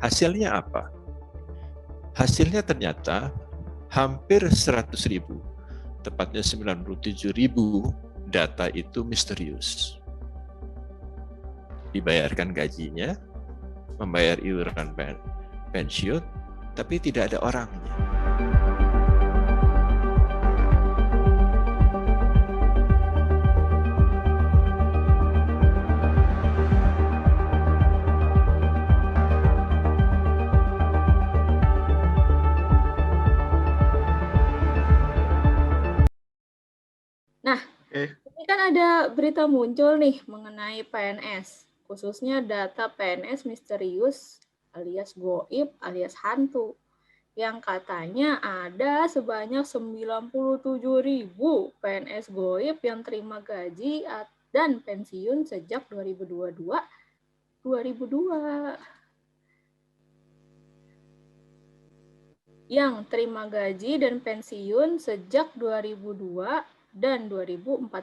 Hasilnya apa? Hasilnya ternyata hampir 100.000, tepatnya 97.000 data itu misterius. Dibayarkan gajinya, membayar iuran pensiun, tapi tidak ada orangnya. Nah, ini kan ada berita muncul nih mengenai PNS, khususnya data PNS misterius alias goib alias hantu, yang katanya ada sebanyak 97.000 PNS goib yang terima gaji dan pensiun sejak 2022. Yang terima gaji dan pensiun sejak 2002 dan 2014.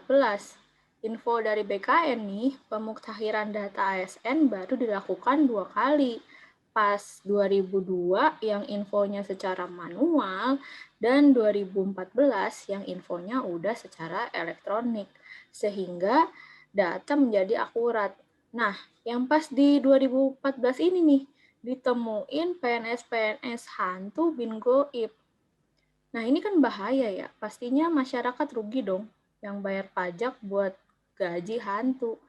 Info dari BKN nih, pemuktahiran data ASN baru dilakukan 2 kali. Pas 2002 yang infonya secara manual dan 2014 yang infonya udah secara elektronik. Sehingga data menjadi akurat. Nah, yang pas di 2014 ini nih, ditemuin PNS-PNS hantu bin goib. Nah, ini kan bahaya ya. Pastinya masyarakat rugi dong yang bayar pajak buat gaji hantu.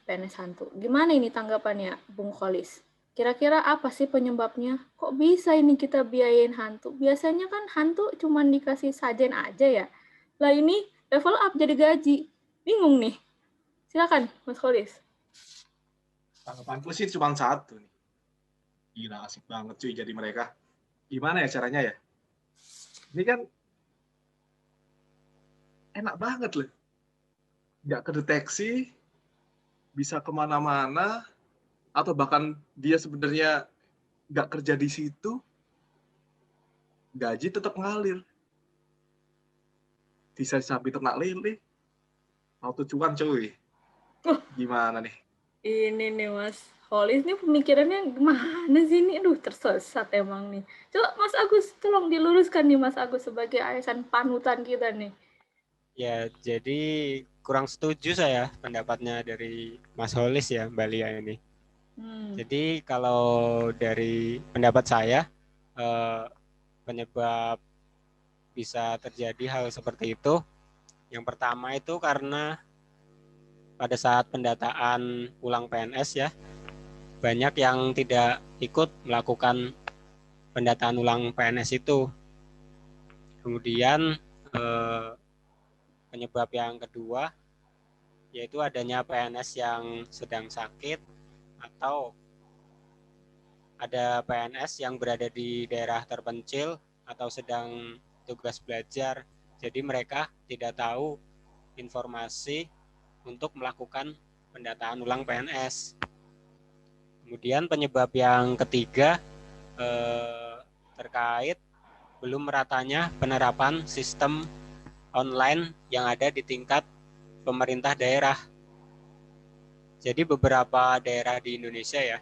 PNS hantu. Gimana ini tanggapannya, Bung Kholis? Kira-kira apa sih penyebabnya? Kok bisa ini kita biayain hantu? Biasanya kan hantu cuma dikasih sajen aja ya. Lah ini level up jadi gaji. Bingung nih. Silakan, Mas Kholis. Tanggapanku sih cuma satu nih. Gila, asik banget cuy jadi mereka. Gimana ya caranya ya? Ini kan enak banget loh. Nggak kedeteksi, bisa kemana-mana, atau bahkan dia sebenarnya nggak kerja di situ, gaji tetap ngalir. Bisa sampai ternak lele, auto cuan cuy. Gimana nih? Ini nih Mas Kholis nih pemikirannya gimana sih ini? Aduh, tersesat emang nih. Coba Mas Agus tolong diluruskan nih Mas Agus sebagai ASN panutan kita nih. Ya, jadi kurang setuju saya pendapatnya dari Mas Kholis ya, Mbak Lia ini. Jadi kalau dari pendapat saya, penyebab bisa terjadi hal seperti itu, yang pertama itu karena pada saat pendataan ulang PNS ya, banyak yang tidak ikut melakukan pendataan ulang PNS itu. Kemudian penyebab yang kedua yaitu adanya PNS yang sedang sakit atau ada PNS yang berada di daerah terpencil atau sedang tugas belajar. Jadi mereka tidak tahu informasi untuk melakukan pendataan ulang PNS. Kemudian penyebab yang ketiga terkait belum meratanya penerapan sistem online yang ada di tingkat pemerintah daerah. Jadi beberapa daerah di Indonesia ya,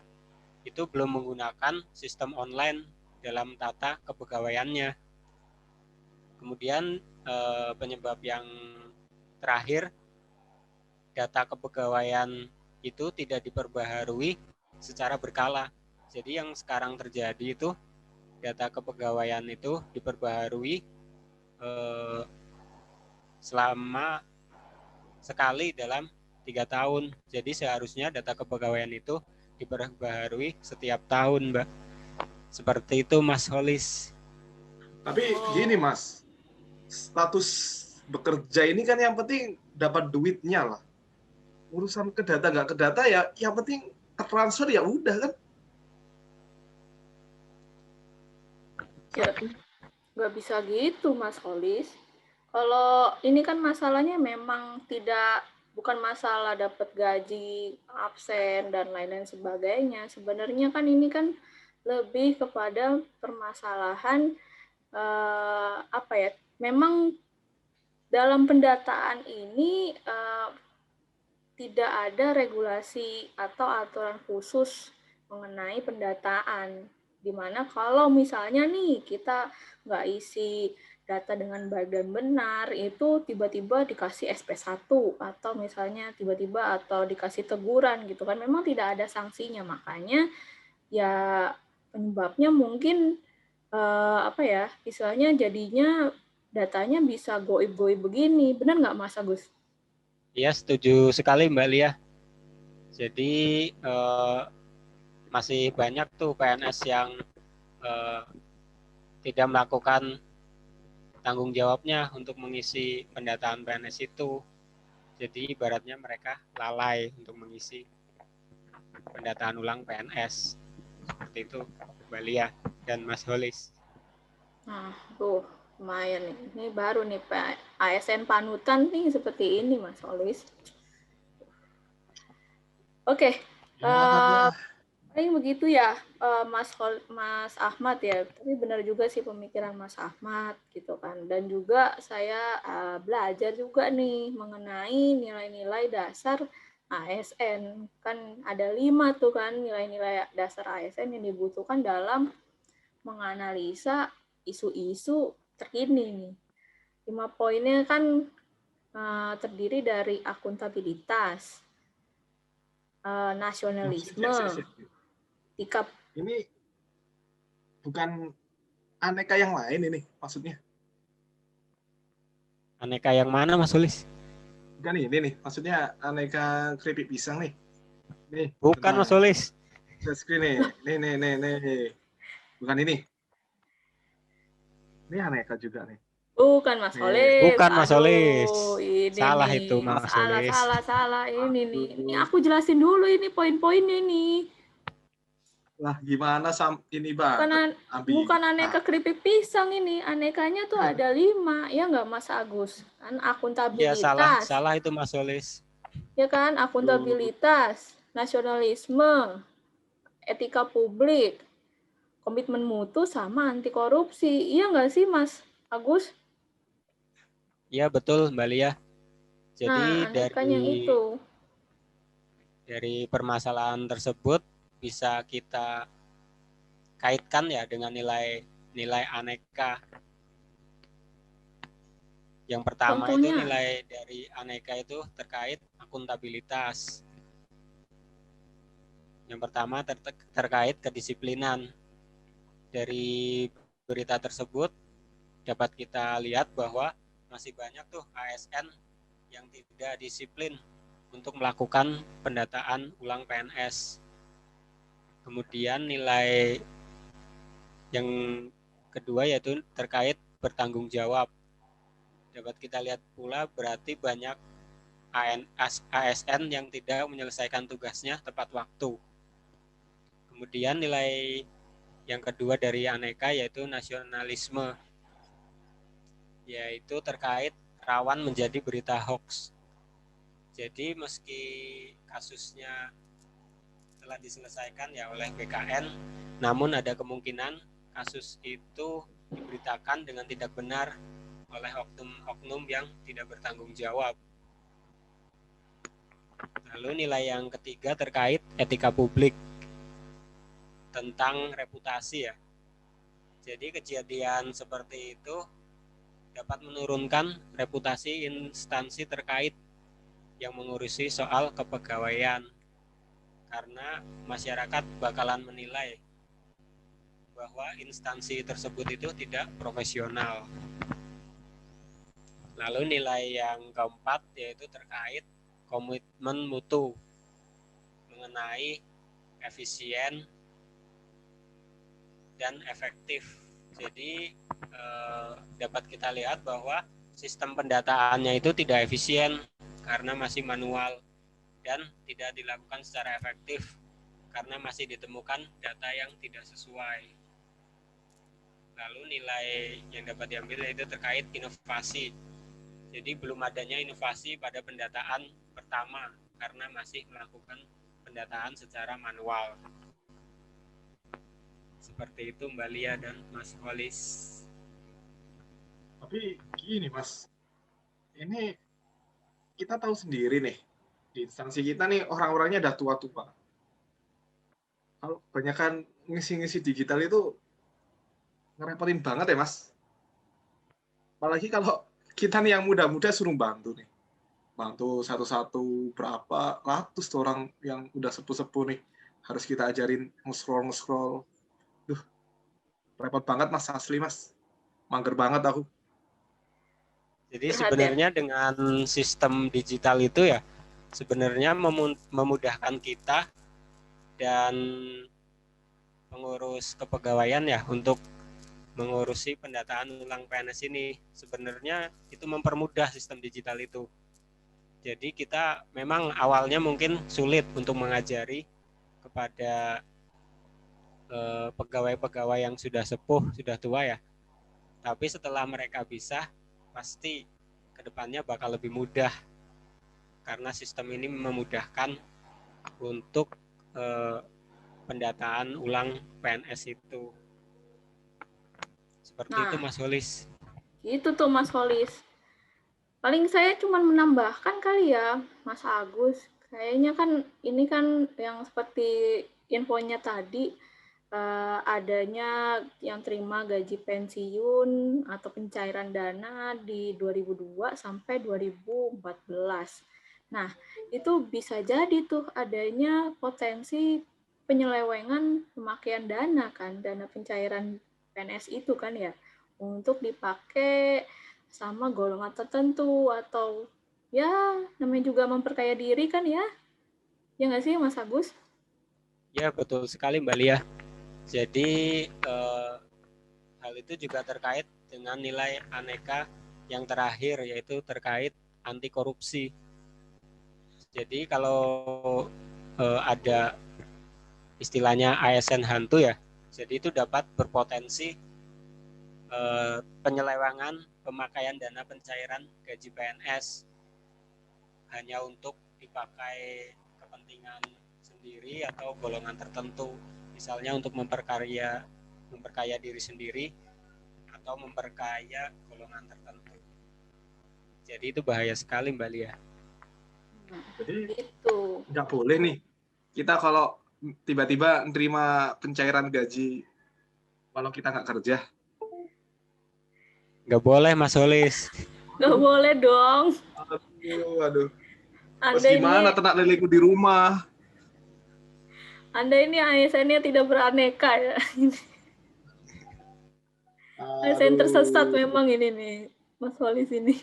itu belum menggunakan sistem online dalam tata kepegawaiannya. Kemudian penyebab yang terakhir, data kepegawaian itu tidak diperbaharui secara berkala. Jadi yang sekarang terjadi itu data kepegawaian itu diperbaharui selama sekali dalam 3 tahun. Jadi seharusnya data kepegawaian itu diperbaharui setiap tahun, Mbak. Seperti itu, Mas Kholis. Tapi gini, Mas. Status bekerja ini kan yang penting dapat duitnya lah. Urusan ke data nggak ke data ya yang penting tertransfer ya udah kan. Ya, nggak bisa gitu Mas Kholis. Kalau ini kan masalahnya memang bukan masalah dapat gaji, absen, dan lain-lain sebagainya. Sebenarnya kan ini kan lebih kepada permasalahan memang dalam pendataan ini tidak ada regulasi atau aturan khusus mengenai pendataan. Dimana kalau misalnya nih kita nggak isi data dengan baik dan benar, itu tiba-tiba dikasih SP1 atau misalnya tiba-tiba atau dikasih teguran gitu kan, memang tidak ada sanksinya. Makanya ya penyebabnya mungkin apa ya, istilahnya jadinya datanya bisa goib-goib begini. Benar nggak Mas Agus? Iya, setuju sekali Mbak Lia. Jadi masih banyak tuh PNS yang tidak melakukan tanggung jawabnya untuk mengisi pendataan PNS itu. Jadi ibaratnya mereka lalai untuk mengisi pendataan ulang PNS. Seperti itu Mbak Lia dan Mas Holis. Nah, tuh lumayan nih. Ini baru nih ASN panutan nih seperti ini Mas Holis. Oke. Paling begitu ya Mas Ahmad ya. Tapi benar juga sih pemikiran Mas Ahmad gitu kan. Dan juga saya belajar juga nih mengenai nilai-nilai dasar ASN. Kan ada 5 tuh kan nilai-nilai dasar ASN yang dibutuhkan dalam menganalisa isu-isu terkini nih. 5 poinnya kan terdiri dari akuntabilitas, nasionalisme, ini bukan aneka yang lain ini maksudnya. Aneka yang mana Mas Holis? Bukan ini nih, maksudnya aneka keripik pisang nih. Nih, bukan Mas Holis. Screen nih. Nih. Bukan ini. Ini aneka juga nih. Bukan Mas Holis. Bukan Mas Holis. Salah nih. Itu Mas Holis. Salah. Ini nih. Ini aku jelasin dulu ini poin-poinnya nih. Lah gimana ini Bang? Bukan aneka keripik pisang ini. Anekanya tuh ada 5. Ya nggak Mas Agus? Kan akuntabilitas. Ya salah itu Mas Holis. Ya kan, akuntabilitas, nasionalisme, etika publik, komitmen mutu sama anti korupsi. Iya nggak sih Mas Agus? Iya betul Mbak Lia. Jadi dari permasalahan tersebut bisa kita kaitkan ya dengan nilai aneka. Yang pertama itu nilai dari aneka itu terkait akuntabilitas. Yang pertama terkait kedisiplinan. Dari berita tersebut dapat kita lihat bahwa masih banyak tuh ASN yang tidak disiplin untuk melakukan pendataan ulang PNS. Kemudian nilai yang kedua yaitu terkait bertanggung jawab. Dapat kita lihat pula berarti banyak ASN yang tidak menyelesaikan tugasnya tepat waktu. Kemudian nilai yang kedua dari aneka yaitu nasionalisme, yaitu terkait rawan menjadi berita hoax. Jadi meski kasusnya telah diselesaikan ya oleh BKN, namun ada kemungkinan kasus itu diberitakan dengan tidak benar oleh oknum-oknum yang tidak bertanggung jawab. Lalu nilai yang ketiga terkait etika publik tentang reputasi ya. Jadi kejadian seperti itu dapat menurunkan reputasi instansi terkait yang mengurusi soal kepegawaian, karena masyarakat bakalan menilai bahwa instansi tersebut itu tidak profesional. Lalu nilai yang keempat yaitu terkait komitmen mutu mengenai efisien dan efektif. Jadi dapat kita lihat bahwa sistem pendataannya itu tidak efisien karena masih manual dan tidak dilakukan secara efektif karena masih ditemukan data yang tidak sesuai. Lalu nilai yang dapat diambil yaitu terkait inovasi. Jadi belum adanya inovasi pada pendataan pertama karena masih melakukan pendataan secara manual. Seperti itu Mbak Lia dan Mas Holis. Tapi gini Mas, ini kita tahu sendiri nih, di instansi kita nih orang-orangnya udah tua-tua. Kalau kebanyakan ngisi-ngisi digital itu ngerepotin banget ya, Mas. Apalagi kalau kita nih yang muda-muda suruh bantu nih. Bantu satu-satu berapa ratus tuh orang yang udah sepuh-sepuh nih. Harus kita ajarin nge-scroll. Duh, repot banget Mas, asli Mas. Mager banget aku. Jadi Curhat ya? sebenarnya dengan sistem digital itu ya sebenarnya memudahkan kita dan pengurus kepegawaian ya untuk mengurusi pendataan ulang PNS ini. Sebenarnya itu mempermudah sistem digital itu. Jadi kita memang awalnya mungkin sulit untuk mengajari kepada pegawai-pegawai yang sudah sepuh, sudah tua ya. Tapi setelah mereka bisa, pasti kedepannya bakal lebih mudah karena sistem ini memudahkan untuk pendataan ulang PNS itu. Seperti itu Mas Holis. Itu tuh Mas Holis. Paling saya cuma menambahkan kali ya Mas Agus. Kayaknya kan ini kan yang seperti infonya tadi, adanya yang terima gaji pensiun atau pencairan dana di 2002 sampai 2014. Nah, itu bisa jadi tuh adanya potensi penyelewengan pemakaian dana kan, dana pencairan PNS itu kan ya, untuk dipakai sama golongan tertentu atau ya namanya juga memperkaya diri kan ya. Ya nggak sih Mas Agus? Ya, betul sekali Mbak Lia. Jadi hal itu juga terkait dengan nilai aneka yang terakhir, yaitu terkait anti korupsi. Jadi kalau ada istilahnya ASN hantu ya, jadi itu dapat berpotensi penyelewengan pemakaian dana pencairan gaji PNS hanya untuk dipakai kepentingan sendiri atau golongan tertentu, misalnya untuk memperkaya diri sendiri atau memperkaya golongan tertentu. Jadi itu bahaya sekali Mbak Lia. Jadi Itu. nggak boleh nih kita kalau tiba-tiba nerima pencairan gaji kalau kita nggak kerja. Nggak boleh Mas Holis. Nggak boleh dong. Aduh. Terus Anda gimana ini, ternak leleku di rumah? Anda ini ASN-nya tidak beraneka ya. ASN tersesat memang ini nih, Mas Holis ini.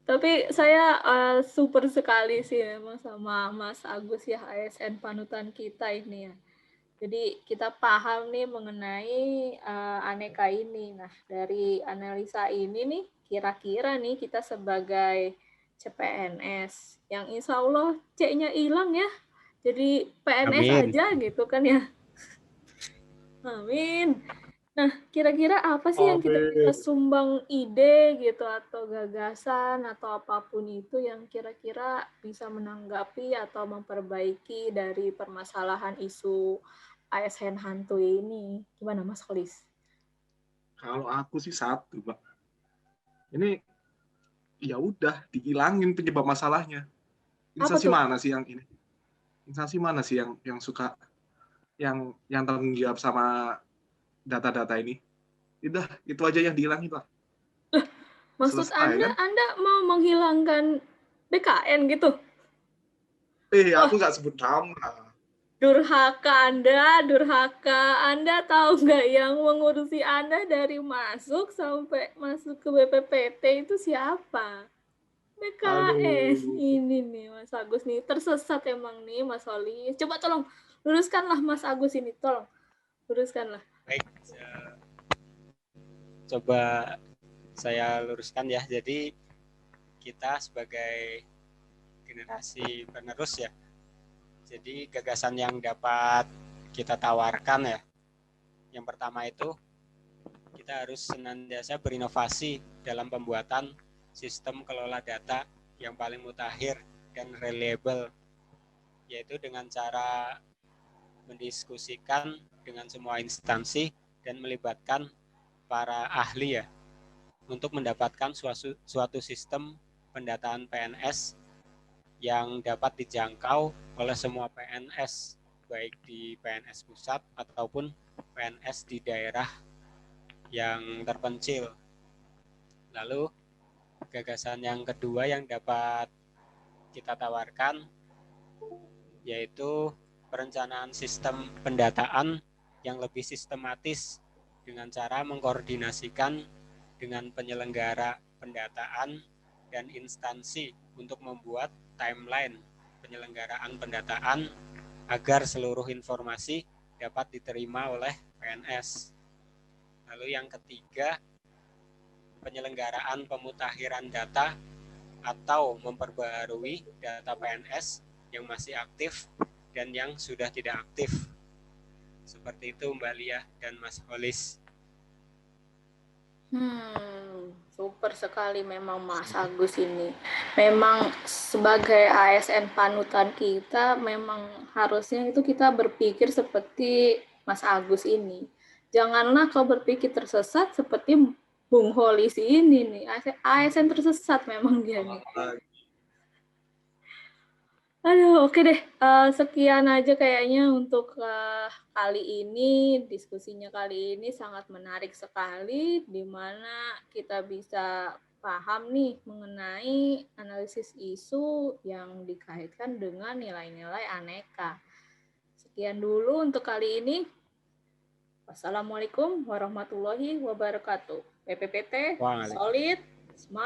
Tapi saya super sekali sih memang sama Mas Agus ya, ASN panutan kita ini ya. Jadi kita paham nih mengenai aneka ini. Nah, dari analisa ini nih, kira-kira nih kita sebagai CPNS, yang insya Allah C-nya hilang ya, jadi PNS Amin. aja gitu kan ya. Amin. Nah, kira-kira apa sih yang kita bisa sumbang ide gitu atau gagasan atau apapun itu yang kira-kira bisa menanggapi atau memperbaiki dari permasalahan isu ASN hantu ini? Gimana Mas Holis? Kalau aku sih satu, Pak. Ini ya udah dihilangin penyebab masalahnya. Instansi mana sih yang ini? Instansi mana sih yang suka yang tanggung jawab sama data-data ini? Udah, itu aja yang dihilangin lah. Maksud Selesai, Anda, kan? Anda mau menghilangkan BKN gitu? Aku nggak sebut nama. Durhaka Anda tahu nggak yang mengurusi Anda dari masuk sampai masuk ke BPPT itu siapa? BKN. Ini nih Mas Agus nih, tersesat emang nih Mas Oli. Coba tolong luruskanlah Mas Agus ini, tolong luruskanlah. Baik, coba saya luruskan ya. Jadi kita sebagai generasi penerus ya, jadi gagasan yang dapat kita tawarkan ya, yang pertama itu kita harus senantiasa berinovasi dalam pembuatan sistem kelola data yang paling mutakhir dan reliable, yaitu dengan cara mendiskusikan dengan semua instansi dan melibatkan para ahli ya, untuk mendapatkan suatu sistem pendataan PNS yang dapat dijangkau oleh semua PNS baik di PNS pusat ataupun PNS di daerah yang terpencil. Lalu gagasan yang kedua yang dapat kita tawarkan yaitu perencanaan sistem pendataan yang lebih sistematis dengan cara mengkoordinasikan dengan penyelenggara pendataan dan instansi untuk membuat timeline penyelenggaraan pendataan agar seluruh informasi dapat diterima oleh PNS. Lalu yang ketiga, penyelenggaraan pemutakhiran data atau memperbarui data PNS yang masih aktif dan yang sudah tidak aktif. Seperti itu Mbak Lia dan Mas Holis. Super sekali memang Mas Agus ini. Memang sebagai ASN panutan kita, memang harusnya itu kita berpikir seperti Mas Agus ini. Janganlah kau berpikir tersesat seperti Bung Holis ini nih. ASN tersesat memang dia nih. Aduh, oke deh. Sekian aja kayaknya untuk kali ini. Diskusinya kali ini sangat menarik sekali, di mana kita bisa paham nih mengenai analisis isu yang dikaitkan dengan nilai-nilai aneka. Sekian dulu untuk kali ini. Wassalamualaikum warahmatullahi wabarakatuh. PPPT, solid, smart.